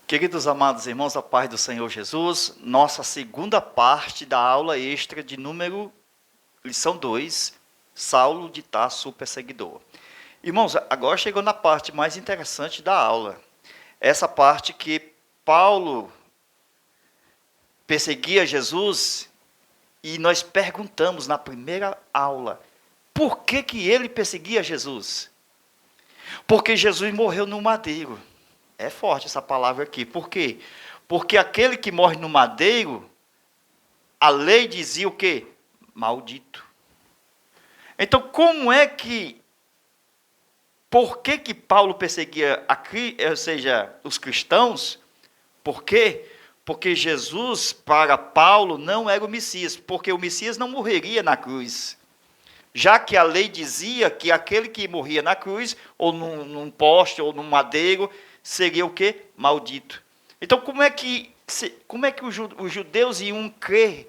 Queridos amados irmãos, a paz do Senhor Jesus, nossa segunda parte da aula extra de lição 2, Saulo de Tarso, o perseguidor. Irmãos, agora chegou na parte mais interessante da aula. Essa parte que Paulo perseguia Jesus e nós perguntamos na primeira aula, por que ele perseguia Jesus? Porque Jesus morreu no madeiro. É forte essa palavra aqui. Por quê? Porque aquele que morre no madeiro, a lei dizia o quê? Maldito. Então, por que Paulo perseguia os cristãos? Por quê? Porque Jesus, para Paulo, não era o Messias, porque o Messias não morreria na cruz. Já que a lei dizia que aquele que morria na cruz, ou num poste, ou num madeiro, seria o quê? Maldito. Então, como é que os judeus iam crer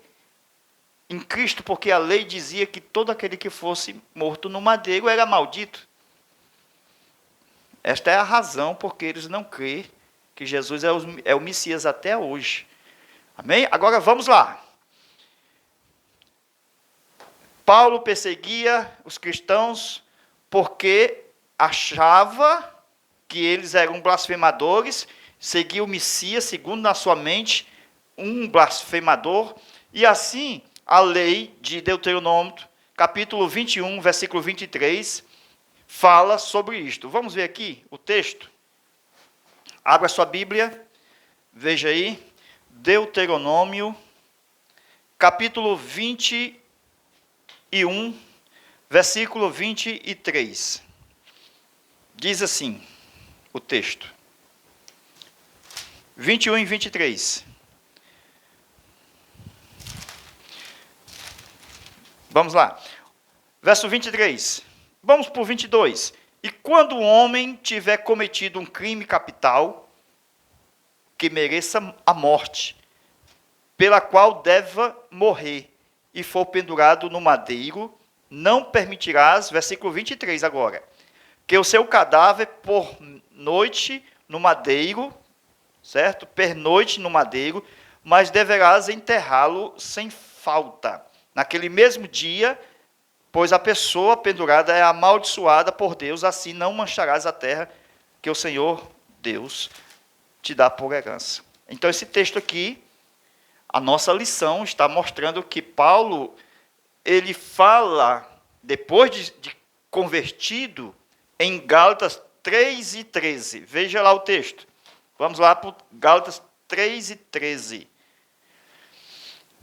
em Cristo? Porque a lei dizia que todo aquele que fosse morto no madeiro era maldito. Esta é a razão porque eles não creem que Jesus é o Messias até hoje. Amém? Agora vamos lá. Paulo perseguia os cristãos porque achava que eles eram blasfemadores, seguia o Messias, segundo na sua mente, um blasfemador, e assim a lei de Deuteronômio, capítulo 21, versículo 23, fala sobre isto. Vamos ver aqui o texto? Abra sua Bíblia, veja aí, Deuteronômio, capítulo 21, versículo 23. Diz assim o texto. 21 e 23. Vamos lá. Verso 23. Vamos para o 22. E quando o homem tiver cometido um crime capital, que mereça a morte, pela qual deva morrer, e for pendurado no madeiro, não permitirás, versículo 23 agora, que o seu cadáver por noite no madeiro, certo? Pernoite no madeiro, mas deverás enterrá-lo sem falta. Naquele mesmo dia, pois a pessoa pendurada é amaldiçoada por Deus, assim não mancharás a terra que o Senhor Deus te dá por herança. Então, esse texto aqui, a nossa lição está mostrando que Paulo, ele fala, depois de convertido, em Gálatas 3 e 13. Veja lá o texto. Vamos lá para Gálatas 3 e 13.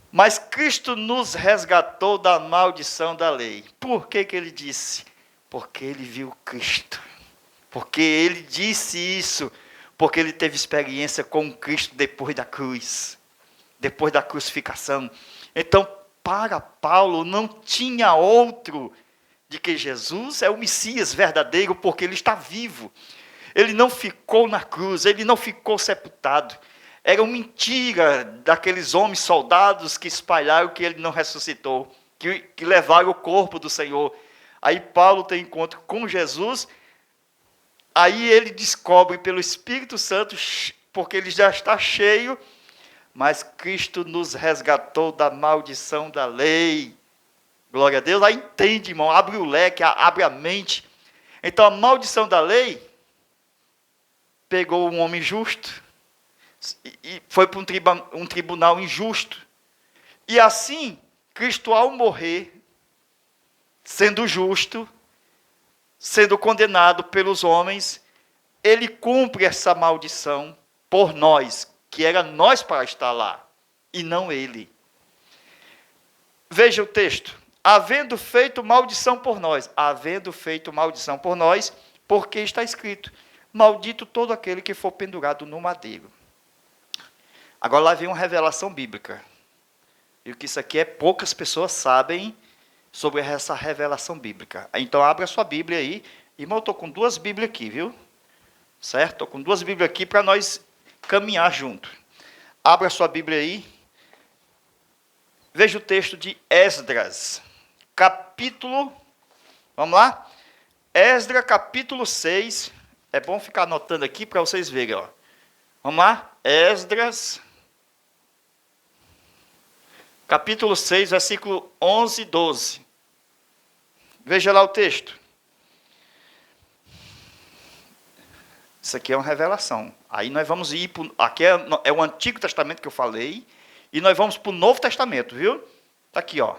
Mas Cristo nos resgatou da maldição da lei. Por que ele disse? Porque ele viu Cristo. Porque ele disse isso. Porque ele teve experiência com Cristo depois da cruz. Depois da crucificação. Então, para Paulo, não tinha outro de que Jesus é o Messias verdadeiro, porque ele está vivo. Ele não ficou na cruz, ele não ficou sepultado. Era uma mentira daqueles homens soldados que espalharam que ele não ressuscitou, que levaram o corpo do Senhor. Aí Paulo tem encontro com Jesus, aí ele descobre pelo Espírito Santo, porque ele já está cheio, mas Cristo nos resgatou da maldição da lei. Glória a Deus. Aí entende, irmão, abre o leque, abre a mente. Então a maldição da lei pegou um homem justo e foi para um tribunal injusto. E assim, Cristo, ao morrer, sendo justo, sendo condenado pelos homens, ele cumpre essa maldição por nós, que era nós para estar lá, e não ele. Veja o texto. Havendo feito maldição por nós, porque está escrito, maldito todo aquele que for pendurado no madeiro. Agora lá vem uma revelação bíblica. E o que isso aqui é, poucas pessoas sabem sobre essa revelação bíblica. Então abra a sua Bíblia aí. Irmão, eu estou com 2 Bíblias aqui, viu? Certo? Estou com 2 Bíblias aqui para nós caminhar junto. Abra a sua Bíblia aí. Veja o texto de Esdras. Vamos lá? Esdras, capítulo 6. É bom ficar anotando aqui para vocês verem. Ó. Vamos lá? Esdras, capítulo 6, versículo 11 e 12. Veja lá o texto. Isso aqui é uma revelação. Aí nós vamos ir para... Aqui é o Antigo Testamento que eu falei. E nós vamos para o Novo Testamento, viu? Está aqui, ó.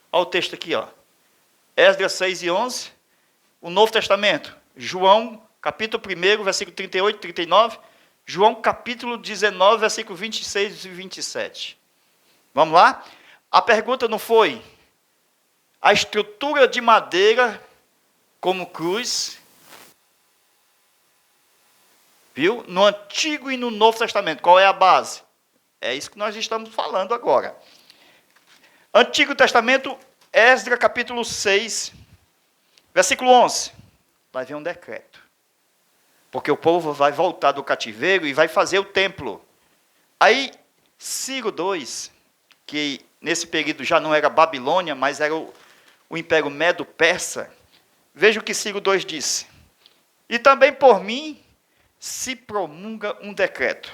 Olha o texto aqui, ó. Esdras 6 e 11. O Novo Testamento. João, capítulo 1, versículo 38 e 39. João, capítulo 19, versículo 26 e 27. Vamos lá? A pergunta não foi a estrutura de madeira como cruz, viu? No Antigo e no Novo Testamento, qual é a base? É isso que nós estamos falando agora. Antigo Testamento, Esdras capítulo 6, versículo 11. Vai vir um decreto. Porque o povo vai voltar do cativeiro e vai fazer o templo. Aí, Ciro II, que nesse período já não era Babilônia, mas era o Império Medo-Persa, veja o que Ciro II disse. E também por mim se promulga um decreto,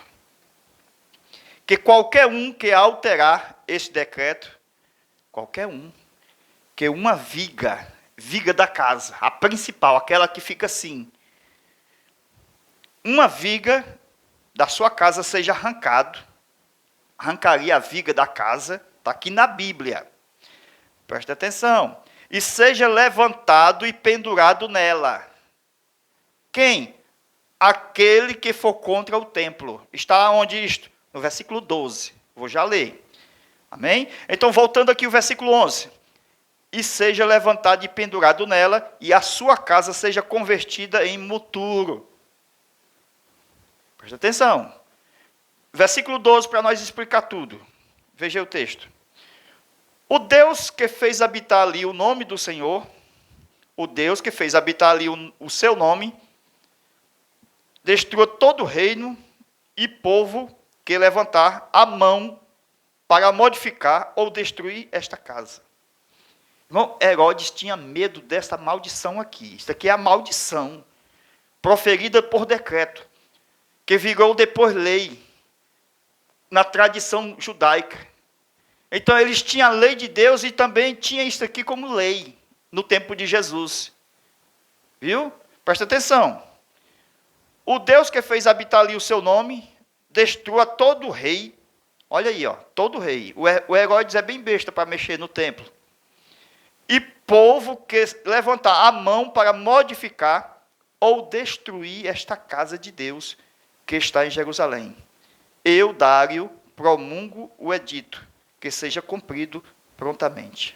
que qualquer um que alterar este decreto, qualquer um, que uma viga da casa, a principal, aquela que fica assim, uma viga da sua casa seja arrancaria a viga da casa, está aqui na Bíblia, presta atenção, e seja levantado e pendurado nela. Quem? Aquele que for contra o templo. Está onde isto? No versículo 12. Vou já ler. Amém? Então, voltando aqui o versículo 11. E seja levantado e pendurado nela, e a sua casa seja convertida em muturo. Presta atenção. Versículo 12, para nós explicar tudo. Veja o texto. O Deus que fez habitar ali o nome do Senhor, o Deus que fez habitar ali o seu nome, destrua todo reino e povo que levantar a mão para modificar ou destruir esta casa. Irmão, Herodes tinha medo dessa maldição aqui. Isso aqui é a maldição proferida por decreto, que virou depois lei, na tradição judaica. Então, eles tinham a lei de Deus e também tinha isso aqui como lei, no tempo de Jesus. Viu? Presta atenção. O Deus que fez habitar ali o seu nome, destrua todo rei. Olha aí, ó, todo rei. O Herodes é bem besta para mexer no templo. E povo que levantar a mão para modificar ou destruir esta casa de Deus que está em Jerusalém. Eu, Dário, promulgo o edito, que seja cumprido prontamente.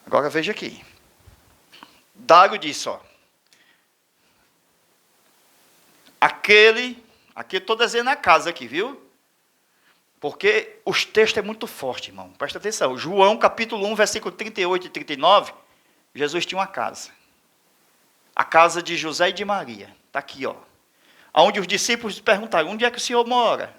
Agora veja aqui. Dário disse, ó. Aqui eu estou desenhando a casa aqui, viu? Porque os textos é muito forte, irmão. Presta atenção. João, capítulo 1, versículo 38 e 39, Jesus tinha uma casa. A casa de José e de Maria. Está aqui, ó. Onde os discípulos perguntaram, onde é que o Senhor mora?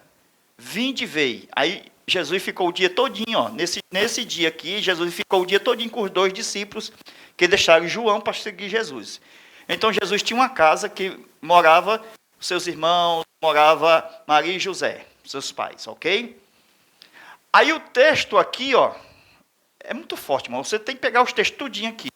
Vinde e veio. Aí Jesus ficou o dia todinho, ó. Nesse dia aqui, Jesus ficou o dia todinho com os dois discípulos que deixaram João para seguir Jesus. Então, Jesus tinha uma casa que morava seus irmãos, morava Maria e José, seus pais, ok? Aí o texto aqui, ó, é muito forte, irmão. Você tem que pegar os textos tudinho aqui.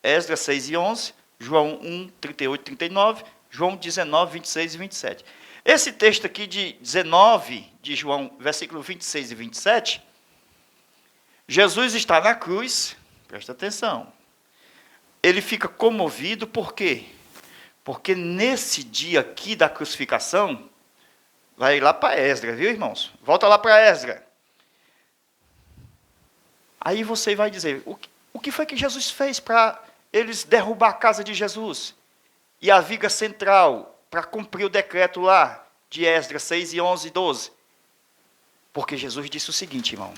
Esdras 6 e 11, João 1, 38 e 39, João 19, 26 e 27. Esse texto aqui de 19, de João, versículo 26 e 27, Jesus está na cruz, presta atenção. Ele fica comovido, por quê? Porque nesse dia aqui da crucificação, vai lá para Esdras, viu, irmãos? Volta lá para Esdras. Aí você vai dizer, o que foi que Jesus fez para eles derrubar a casa de Jesus? E a viga central, para cumprir o decreto lá, de Esdras 6 e 11 e 12. Porque Jesus disse o seguinte, irmão.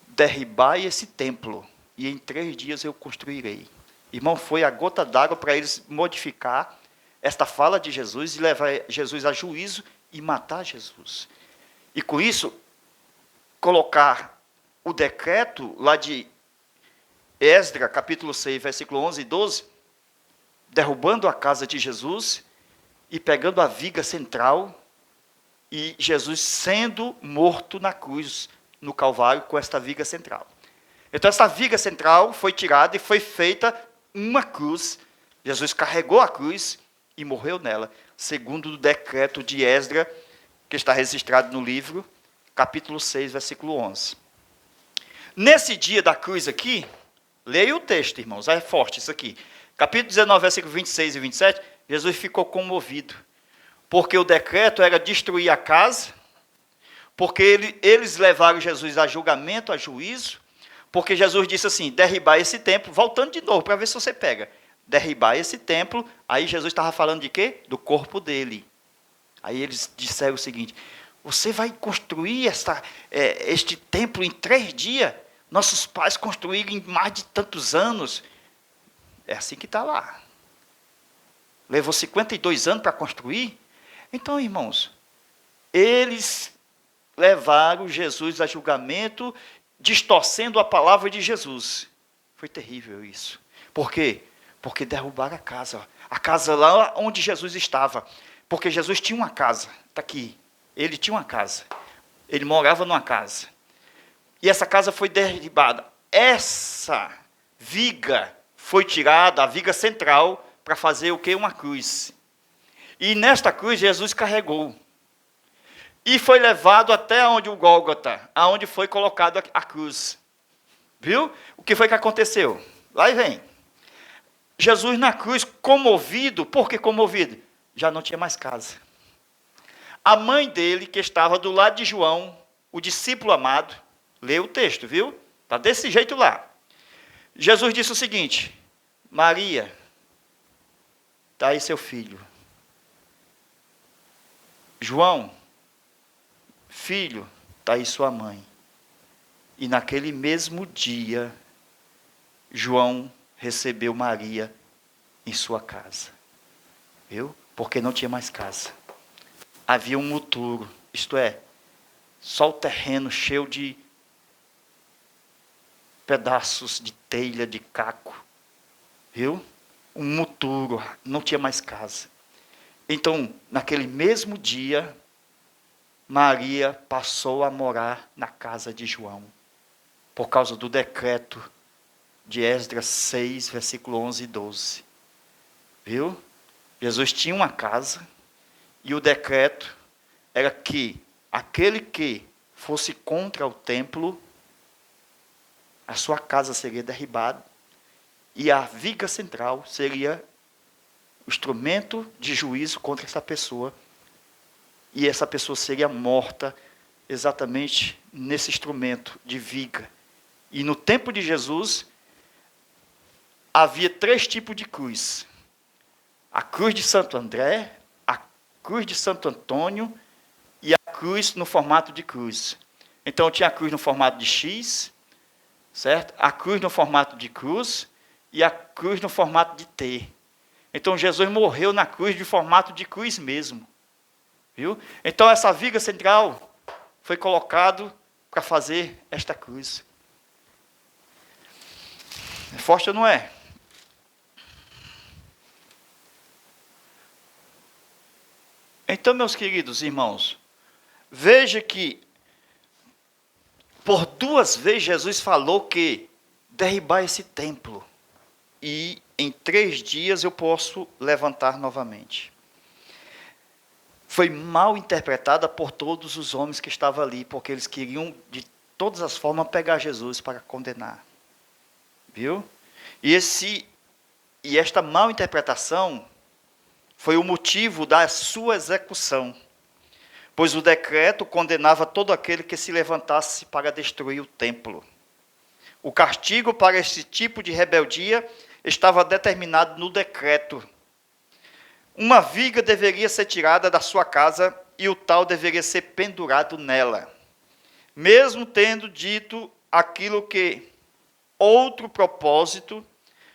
Derribai esse templo, e em 3 dias eu construirei. Irmão, foi a gota d'água para eles modificar esta fala de Jesus e levar Jesus a juízo e matar Jesus. E com isso, colocar o decreto lá de Esdras, capítulo 6, versículo 11 e 12, derrubando a casa de Jesus e pegando a viga central, e Jesus sendo morto na cruz, no Calvário, com esta viga central. Então, essa viga central foi tirada e foi feita uma cruz. Jesus carregou a cruz e morreu nela, segundo o decreto de Esdras, que está registrado no livro, capítulo 6, versículo 11. Nesse dia da cruz aqui, leia o texto, irmãos, é forte isso aqui. Capítulo 19, versículo 26 e 27, Jesus ficou comovido, porque o decreto era destruir a casa, porque eles levaram Jesus a julgamento, a juízo, porque Jesus disse assim, derribar esse templo, voltando de novo, para ver se você pega, derribar esse templo, aí Jesus estava falando de quê? Do corpo dele. Aí eles disseram o seguinte, você vai construir este templo em 3 dias? Nossos pais construíram em mais de tantos anos. É assim que está lá. Levou 52 anos para construir. Então, irmãos, eles levaram Jesus a julgamento, distorcendo a palavra de Jesus. Foi terrível isso. Por quê? Porque derrubaram a casa lá onde Jesus estava. Porque Jesus tinha uma casa, está aqui, ele tinha uma casa, ele morava numa casa. E essa casa foi derribada. Essa viga foi tirada, a viga central, para fazer o quê? Uma cruz. E nesta cruz Jesus carregou. E foi levado até onde o Gólgota, aonde foi colocado a cruz. Viu? O que foi que aconteceu? Lá e vem. Jesus na cruz, comovido, por que comovido? Já não tinha mais casa. A mãe dele, que estava do lado de João, o discípulo amado, lê o texto, viu? Está desse jeito lá. Jesus disse o seguinte, Maria, está aí seu filho. João, filho, está aí sua mãe. E naquele mesmo dia, João recebeu Maria em sua casa. Viu? Porque não tinha mais casa. Havia um muturo, isto é, só o terreno cheio de pedaços de telha, de caco. Viu? Um muturo, não tinha mais casa. Então, naquele mesmo dia, Maria passou a morar na casa de João, por causa do decreto de Esdras 6, versículo 11 e 12. Viu? Jesus tinha uma casa, e o decreto era que aquele que fosse contra o templo, a sua casa seria derribada, e a viga central seria o instrumento de juízo contra essa pessoa, e essa pessoa seria morta exatamente nesse instrumento de viga. E no tempo de Jesus, havia 3 tipos de cruz. A cruz de Santo André, a cruz de Santo Antônio e a cruz no formato de cruz. Então tinha a cruz no formato de X, certo? A cruz no formato de cruz e a cruz no formato de T. Então Jesus morreu na cruz de formato de cruz mesmo. Viu? Então essa viga central foi colocado para fazer esta cruz. É forte ou não é? Então, meus queridos irmãos, veja que por 2 vezes Jesus falou que derribar esse templo e em 3 dias eu posso levantar novamente. Foi mal interpretada por todos os homens que estavam ali, porque eles queriam de todas as formas pegar Jesus para condenar. Viu? E esta mal interpretação foi o motivo da sua execução, pois o decreto condenava todo aquele que se levantasse para destruir o templo. O castigo para esse tipo de rebeldia estava determinado no decreto. Uma viga deveria ser tirada da sua casa e o tal deveria ser pendurado nela. Mesmo tendo dito aquilo que outro propósito,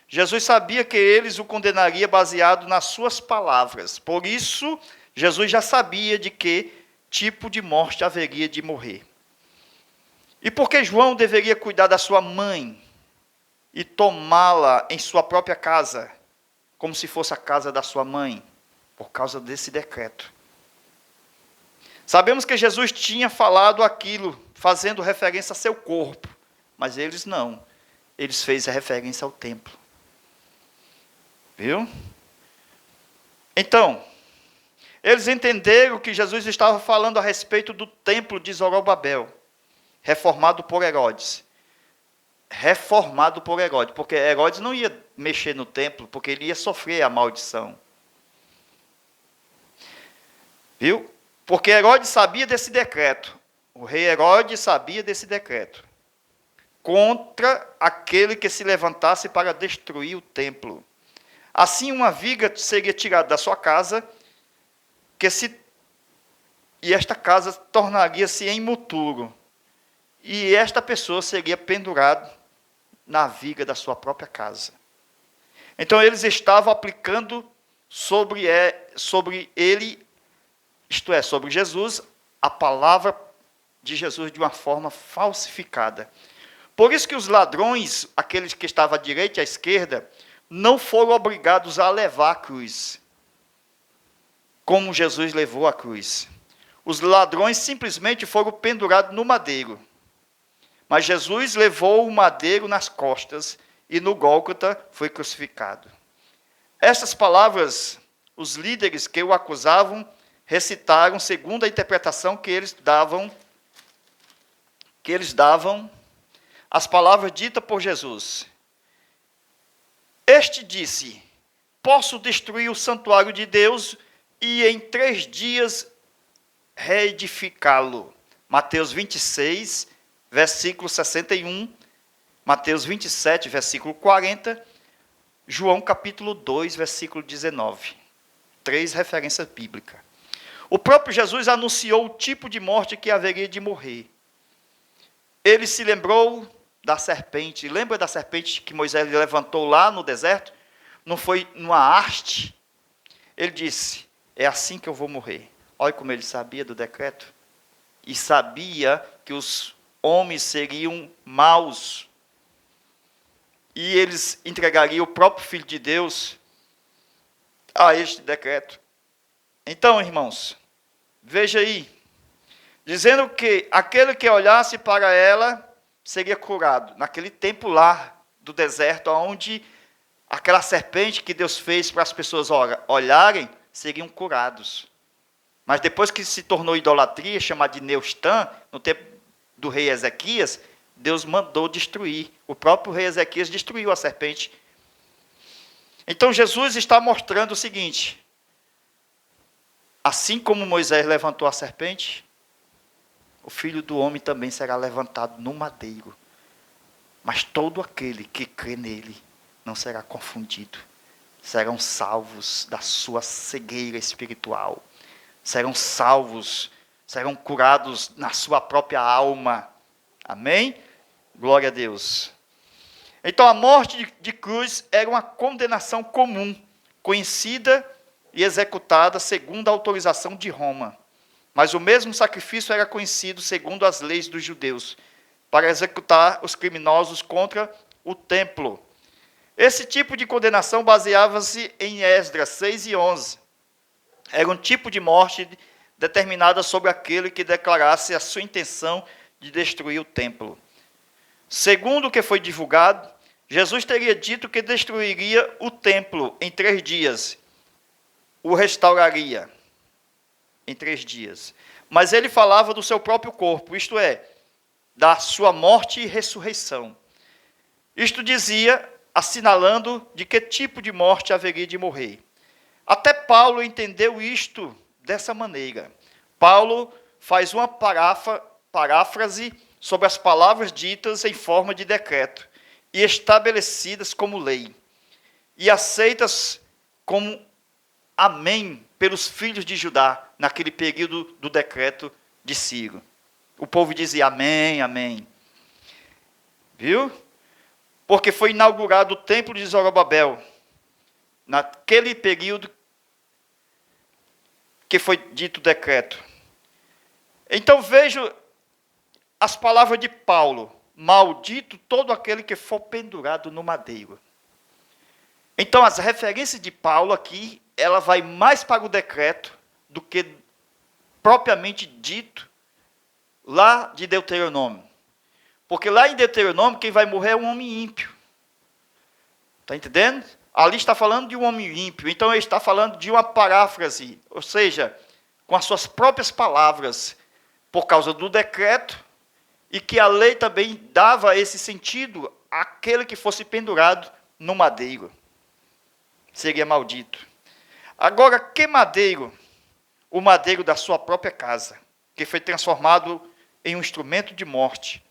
Jesus sabia que eles o condenariam baseado nas suas palavras. Por isso, Jesus já sabia de que tipo de morte haveria de morrer. E por que João deveria cuidar da sua mãe e tomá-la em sua própria casa, como se fosse a casa da sua mãe? por causa desse decreto. Sabemos que Jesus tinha falado aquilo, fazendo referência a seu corpo, mas eles não. Eles fez a referência ao templo. Viu? Então, eles entenderam que Jesus estava falando a respeito do templo de Zorobabel, reformado por Herodes. Reformado por Herodes, porque Herodes não ia mexer no templo, porque ele ia sofrer a maldição. Viu? Porque Herodes sabia desse decreto. O rei Herodes sabia desse decreto. Contra aquele que se levantasse para destruir o templo. Assim, uma viga seria tirada da sua casa, e esta casa tornaria-se em muturo. E esta pessoa seria pendurada na viga da sua própria casa. Então, eles estavam aplicando sobre ele, isto é, sobre Jesus, a palavra de Jesus de uma forma falsificada. Por isso que os ladrões, aqueles que estavam à direita e à esquerda, não foram obrigados a levar a cruz, como Jesus levou a cruz. Os ladrões simplesmente foram pendurados no madeiro. Mas Jesus levou o madeiro nas costas e no Gólgota foi crucificado. Essas palavras, os líderes que o acusavam recitaram segundo a interpretação que eles davam as palavras ditas por Jesus. Este disse: posso destruir o santuário de Deus e em 3 dias reedificá-lo. Mateus 26, versículo 61, Mateus 27, versículo 40, João capítulo 2, versículo 19. 3 referências bíblicas. O próprio Jesus anunciou o tipo de morte que haveria de morrer. Ele se lembrou da serpente. Lembra da serpente que Moisés levantou lá no deserto? Não foi numa haste? Ele disse: é assim que eu vou morrer. Olha como ele sabia do decreto. E sabia que os homens seriam maus. E eles entregariam o próprio Filho de Deus a este decreto. Então, irmãos, veja aí. Dizendo que aquele que olhasse para ela seria curado. Naquele tempo lá do deserto, onde aquela serpente que Deus fez para as pessoas olharem, seriam curados. Mas depois que se tornou idolatria, chamada de Neustã, no tempo do rei Ezequias, Deus mandou destruir. O próprio rei Ezequias destruiu a serpente. Então Jesus está mostrando o seguinte: assim como Moisés levantou a serpente, o Filho do Homem também será levantado no madeiro. Mas todo aquele que crê nele não será confundido. Serão salvos da sua cegueira espiritual. Serão salvos, serão curados na sua própria alma. Amém? Glória a Deus. Então, a morte de cruz era uma condenação comum, conhecida e executada segundo a autorização de Roma. Mas o mesmo sacrifício era conhecido segundo as leis dos judeus, para executar os criminosos contra o templo. Esse tipo de condenação baseava-se em Esdras 6 e 11. Era um tipo de morte determinada sobre aquele que declarasse a sua intenção de destruir o templo. Segundo o que foi divulgado, Jesus teria dito que destruiria o templo em 3 dias, o restauraria em 3 dias. Mas ele falava do seu próprio corpo, isto é, da sua morte e ressurreição. Isto dizia, assinalando de que tipo de morte haveria de morrer. Até Paulo entendeu isto dessa maneira. Paulo faz uma paráfrase sobre as palavras ditas em forma de decreto e estabelecidas como lei, e aceitas como amém pelos filhos de Judá, naquele período do decreto de Ciro. O povo dizia amém, amém. Viu? Porque foi inaugurado o templo de Zorobabel, naquele período que foi dito o decreto. Então vejo as palavras de Paulo: maldito todo aquele que for pendurado no madeiro. Então as referências de Paulo aqui ela vai mais para o decreto do que propriamente dito lá de Deuteronômio. Porque lá em Deuteronômio, quem vai morrer é um homem ímpio. Está entendendo? Ali está falando de um homem ímpio. Então, ele está falando de uma paráfrase. Ou seja, com as suas próprias palavras, por causa do decreto, e que a lei também dava esse sentido àquele que fosse pendurado no madeiro. Seria maldito. Agora, que madeiro? O madeiro da sua própria casa, que foi transformado em um instrumento de morte.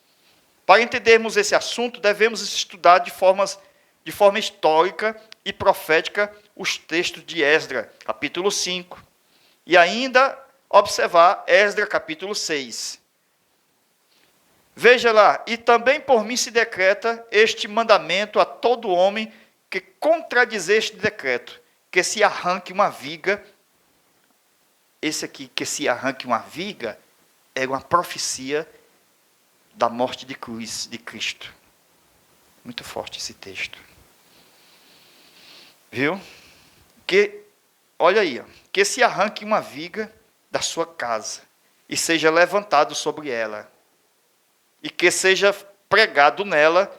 Para entendermos esse assunto, devemos estudar de forma histórica e profética os textos de Esdras, capítulo 5, e ainda observar Esdras, capítulo 6. Veja lá, e também por mim se decreta este mandamento a todo homem que contradizer este decreto, que se arranque uma viga. Esse aqui, que se arranque uma viga, era uma profecia da morte de cruz de Cristo. Muito forte esse texto. Viu? Olha aí, que se arranque uma viga da sua casa e seja levantado sobre ela, e que seja pregado nela,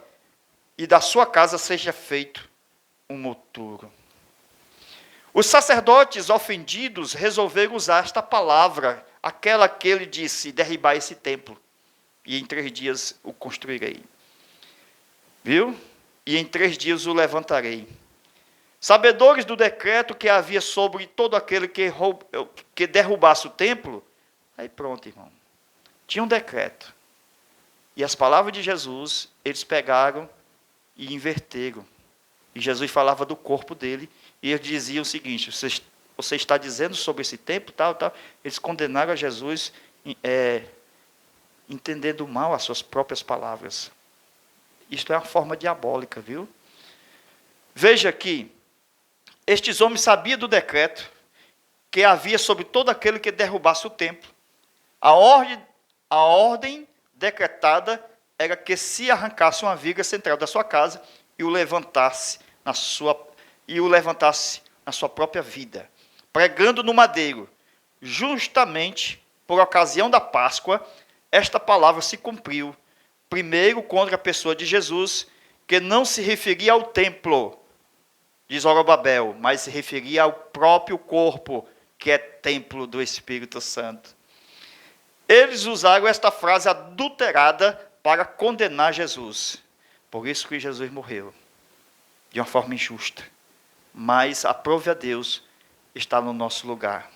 e da sua casa seja feito um monturo. Os sacerdotes ofendidos resolveram usar esta palavra, aquela que ele disse, derribar esse templo, e em 3 dias o construirei. Viu? E em 3 dias o levantarei. Sabedores do decreto que havia sobre todo aquele que derrubasse o templo, aí pronto, irmão. Tinha um decreto. E as palavras de Jesus, eles pegaram e inverteram. E Jesus falava do corpo dele, e eles diziam o seguinte: você está dizendo sobre esse templo, tal, tal. Eles condenaram a Jesus, entendendo mal as suas próprias palavras. Isto é uma forma diabólica, viu? Veja que estes homens sabiam do decreto que havia sobre todo aquele que derrubasse o templo. A ordem decretada era que se arrancasse uma viga central da sua casa e o levantasse na sua própria vida, pregando no madeiro. Justamente por ocasião da Páscoa, esta palavra se cumpriu, primeiro contra a pessoa de Jesus, que não se referia ao templo de Zorobabel, mas se referia ao próprio corpo, que é templo do Espírito Santo. Eles usaram esta frase adulterada para condenar Jesus. Por isso que Jesus morreu, de uma forma injusta. Mas aprove a Deus estar no nosso lugar.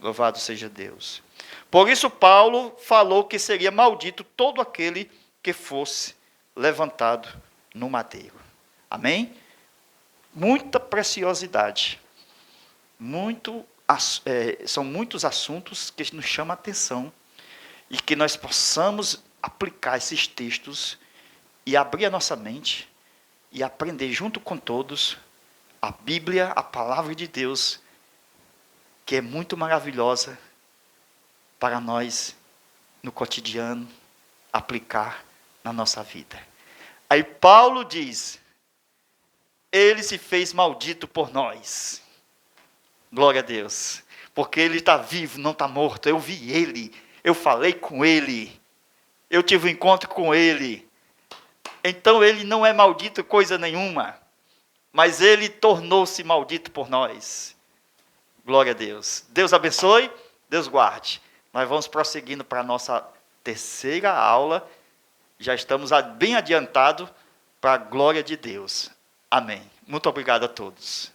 Louvado seja Deus. Por isso Paulo falou que seria maldito todo aquele que fosse levantado no madeiro. Amém? Muita preciosidade. São muitos assuntos que nos chamam a atenção e que nós possamos aplicar esses textos e abrir a nossa mente e aprender junto com todos a Bíblia, a palavra de Deus, que é muito maravilhosa para nós, no cotidiano, aplicar na nossa vida. Aí Paulo diz: ele se fez maldito por nós. Glória a Deus. Porque ele está vivo, não está morto. Eu vi ele, eu falei com ele, eu tive um encontro com ele. Então ele não é maldito coisa nenhuma, mas ele tornou-se maldito por nós. Glória a Deus. Deus abençoe, Deus guarde. Nós vamos prosseguindo para a nossa terceira aula. Já estamos bem adiantados para a glória de Deus. Amém. Muito obrigado a todos.